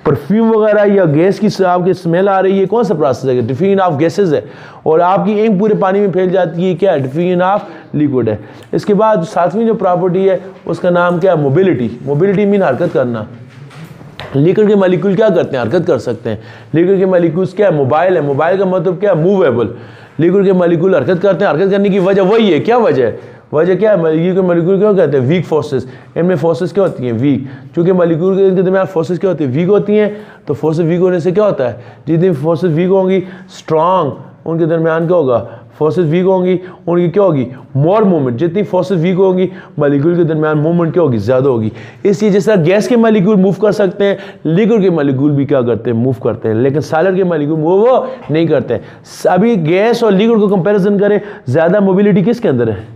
परफ्यूम वगैरह या गैस की आपकी स्मेल आ रही है, कौन सा प्रोसेस है, डिफ्यूजन ऑफ गैसेज है। और आपकी इंक पूरे पानी में फैल जाती है, क्या है, डिफ्यूजन ऑफ लिक्विड है। इसके बाद सातवीं जो प्रॉपर्टी है उसका नाम क्या है, मोबिलिटी। मोबिलिटी मीन हरकत करना। लिक्विड के मॉलिक्यूल क्या करते हैं, हरकत कर सकते हैं। लिक्विड के मॉलिक्यूल्स क्या है, मोबाइल है। मोबाइल का मतलब क्या है, मूवेबल। लिक्विड के मॉलिक्यूल हरकत करते हैं, हरकत करने की वजह वही है, क्या वजह है, वजह क्या है, मॉलिक्यूल के मॉलिक्यूल क्यों कहते हैं, वीक फोर्सेस। इनमें फोर्सेस क्या होती हैं, वीक। क्योंकि मॉलिक्यूल के दरमियान फोर्सेस क्या होती है, वीक होती हैं। तो फोर्सेस वीक होने से क्या होता है, जितनी फोर्सेस वीक होंगी स्ट्रांग, उनके दरमियान क्या होगा, फोर्सेस वीक होंगी, उनकी क्या होगी, मोर मूवमेंट। जितनी फोर्सेस वीक होंगी, मॉलिक्यूल के दरमियान मूवमेंट क्या होगी, ज़्यादा होगी। इसलिए जिस तरह गैस के मॉलिक्यूल मूव कर सकते हैं, लिक्विड के मॉलिक्यूल भी क्या करते हैं, मूव करते हैं। लेकिन सॉलिड के मॉलिक्यूल वो नहीं करते। अभी गैस और लिक्विड को कंपैरिजन करें, ज़्यादा मोबिलिटी किसके अंदर है,